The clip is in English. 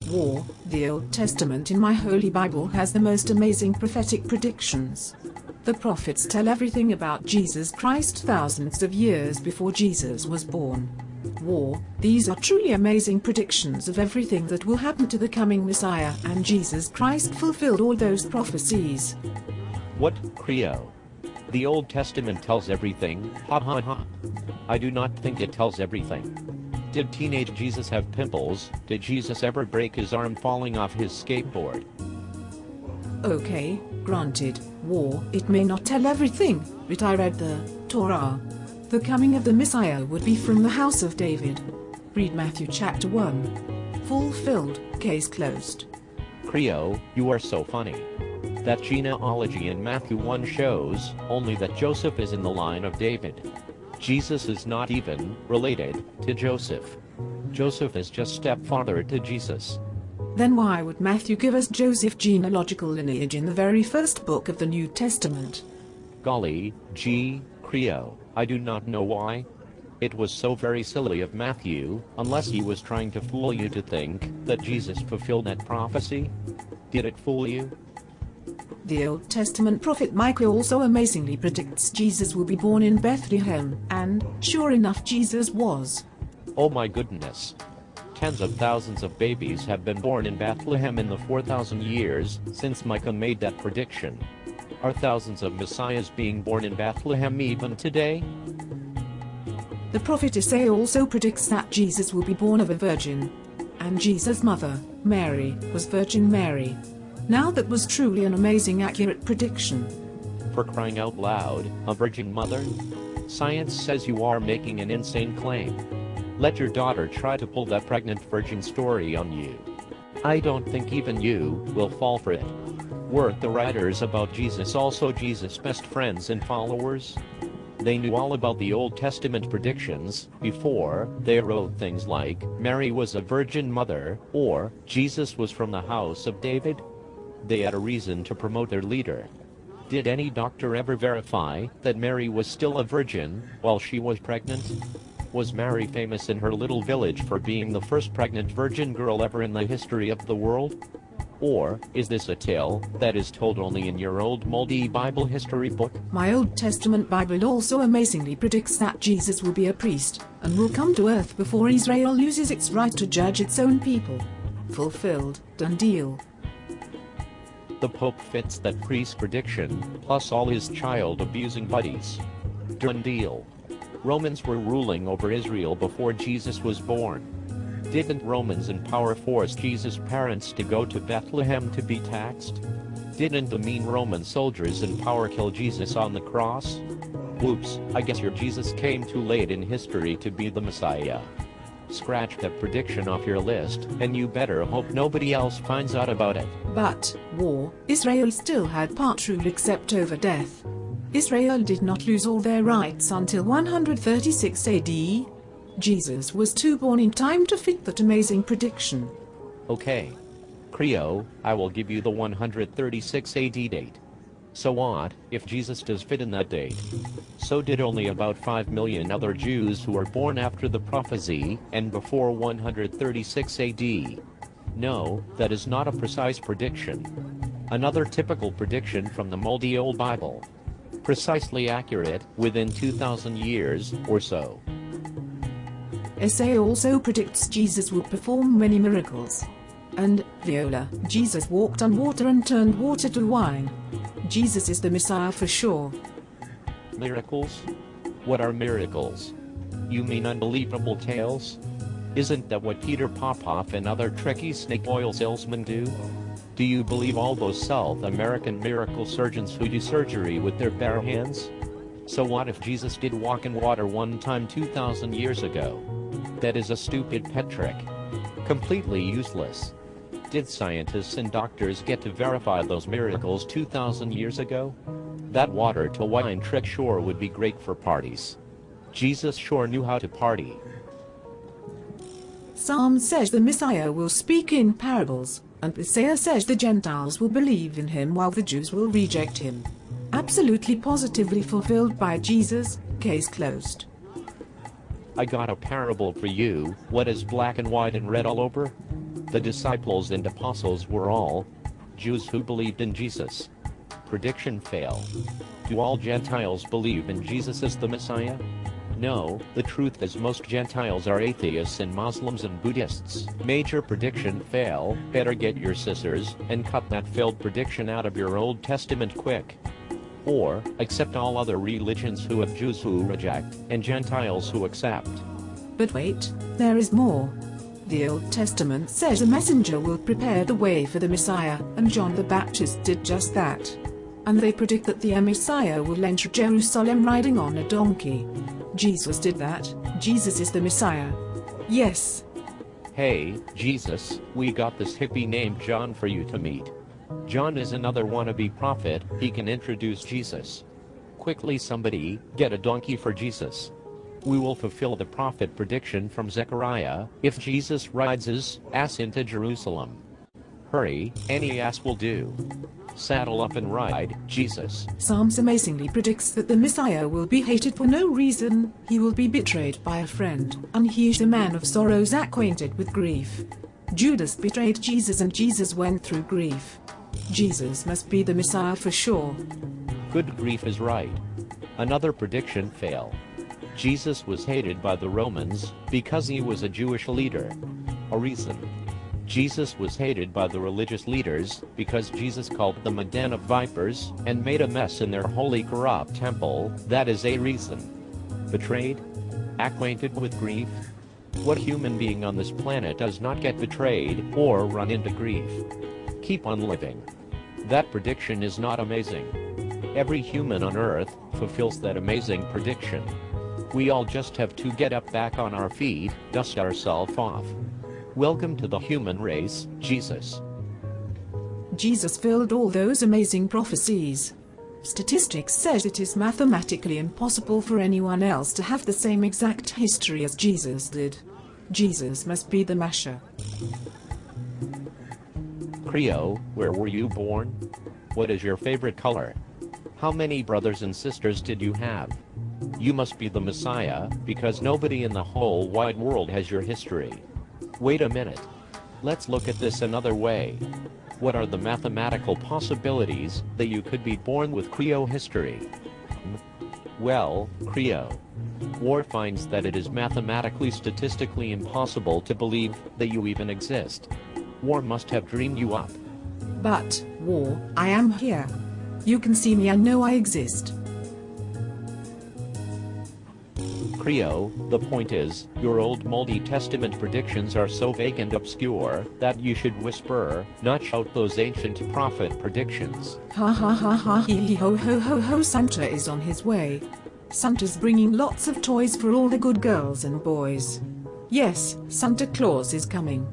War. The Old Testament in my Holy Bible has the most amazing prophetic predictions. The prophets tell everything about Jesus Christ thousands of years before Jesus was born. War. These are truly amazing predictions of everything that will happen to the coming Messiah, and Jesus Christ fulfilled all those prophecies. What, Creo? The Old Testament tells everything, ha ha ha. I do not think it tells everything. Did teenage Jesus have pimples? Did Jesus ever break his arm falling off his skateboard? Okay, granted, War. It may not tell everything, but I read the Torah. The coming of the Messiah would be from the house of David. Read Matthew chapter 1. Fulfilled, case closed. Creo, you are so funny. That genealogy in Matthew 1 shows only that Joseph is in the line of David. Jesus is not even related to Joseph. Joseph is just stepfather to Jesus. Then why would Matthew give us Joseph's genealogical lineage in the very first book of the New Testament? Golly, gee, Creo, I do not know why. It was so very silly of Matthew, unless he was trying to fool you to think that Jesus fulfilled that prophecy. Did it fool you? The Old Testament prophet Micah also amazingly predicts Jesus will be born in Bethlehem, and, sure enough, Jesus was. Oh my goodness. Tens of thousands of babies have been born in Bethlehem in the 4,000 years since Micah made that prediction. Are thousands of messiahs being born in Bethlehem even today? The prophet Isaiah also predicts that Jesus will be born of a virgin. And Jesus' mother, Mary, was Virgin Mary. Now that was truly an amazing accurate prediction. For crying out loud, a virgin mother? Science says you are making an insane claim. Let your daughter try to pull that pregnant virgin story on you. I don't think even you will fall for it. Weren't the writers about Jesus also Jesus' best friends and followers? They knew all about the Old Testament predictions before they wrote things like, Mary was a virgin mother, or Jesus was from the house of David. They had a reason to promote their leader. Did any doctor ever verify that Mary was still a virgin while she was pregnant? Was Mary famous in her little village for being the first pregnant virgin girl ever in the history of the world? Or is this a tale that is told only in your old moldy Bible history book? My Old Testament Bible also amazingly predicts that Jesus will be a priest, and will come to earth before Israel loses its right to judge its own people. Fulfilled, done deal. The Pope fits that priest prediction, plus all his child-abusing buddies. Done deal. Romans were ruling over Israel before Jesus was born. Didn't Romans in power force Jesus' parents to go to Bethlehem to be taxed? Didn't the mean Roman soldiers in power kill Jesus on the cross? Whoops, I guess your Jesus came too late in history to be the Messiah. Scratch that prediction off your list, and you better hope nobody else finds out about it. But, War. Israel still had part rule except over death. Israel did not lose all their rights until 136 AD. Jesus was too born in time to fit that amazing prediction. Okay. Creo, I will give you the 136 AD date. So what, if Jesus does fit in that date? So did only about 5 million other Jews who were born after the prophecy and before 136 AD. No, that is not a precise prediction. Another typical prediction from the moldy old Bible. Precisely accurate, within 2,000 years or so. Isaiah also predicts Jesus will perform many miracles. And, Viola, Jesus walked on water and turned water to wine. Jesus is the Messiah for sure. Miracles? What are miracles? You mean unbelievable tales? Isn't that what Peter Popoff and other tricky snake oil salesmen do? Do you believe all those South American miracle surgeons who do surgery with their bare hands? So what if Jesus did walk in water one time 2,000 years ago? That is a stupid pet trick. Completely useless. Did scientists and doctors get to verify those miracles 2,000 years ago? That water to wine trick sure would be great for parties. Jesus sure knew how to party. Psalm says the Messiah will speak in parables, and Isaiah says the Gentiles will believe in him while the Jews will reject him. Absolutely positively fulfilled by Jesus, case closed. I got a parable for you. What is black and white and red all over? The disciples and apostles were all Jews who believed in Jesus. Prediction fail. Do all Gentiles believe in Jesus as the Messiah? No, the truth is most Gentiles are atheists and Muslims and Buddhists. Major prediction fail. Better get your scissors and cut that failed prediction out of your Old Testament quick. Or, accept all other religions who have Jews who reject, and Gentiles who accept. But wait, there is more. The Old Testament says a messenger will prepare the way for the Messiah, and John the Baptist did just that. And they predict that the Messiah will enter Jerusalem riding on a donkey. Jesus did that. Jesus is the Messiah. Yes. Hey, Jesus, we got this hippie named John for you to meet. John is another wannabe prophet. He can introduce Jesus. Quickly somebody, get a donkey for Jesus. We will fulfill the prophet prediction from Zechariah, if Jesus rides his ass into Jerusalem. Hurry, any ass will do. Saddle up and ride, Jesus. Psalms amazingly predicts that the Messiah will be hated for no reason. He will be betrayed by a friend, and he is a man of sorrows, acquainted with grief. Judas betrayed Jesus, and Jesus went through grief. Jesus must be the Messiah for sure. Good grief is right. Another prediction fail. Jesus was hated by the Romans because he was a Jewish leader. A reason. Jesus was hated by the religious leaders because Jesus called them a den of vipers and made a mess in their holy corrupt temple. That is a reason. Betrayed? Acquainted with grief? What human being on this planet does not get betrayed or run into grief? Keep on living. That prediction is not amazing. Every human on earth fulfills that amazing prediction. We all just have to get up back on our feet, dust ourselves off. Welcome to the human race, Jesus. Jesus filled all those amazing prophecies. Statistics says it is mathematically impossible for anyone else to have the same exact history as Jesus did. Jesus must be the Messiah. Creo, where were you born? What is your favorite color? How many brothers and sisters did you have? You must be the Messiah, because nobody in the whole wide world has your history. Wait a minute. Let's look at this another way. What are the mathematical possibilities that you could be born with Creo history? Well, Creo. War finds that it is mathematically statistically impossible to believe that you even exist. War must have dreamed you up. But, War, I am here. You can see me and know I exist. Creo, the point is, your old moldy Testament predictions are so vague and obscure that you should whisper, not shout those ancient prophet predictions. Ha ha ha ha hee hee ho ho ho ho, Santa is on his way. Santa's bringing lots of toys for all the good girls and boys. Yes, Santa Claus is coming.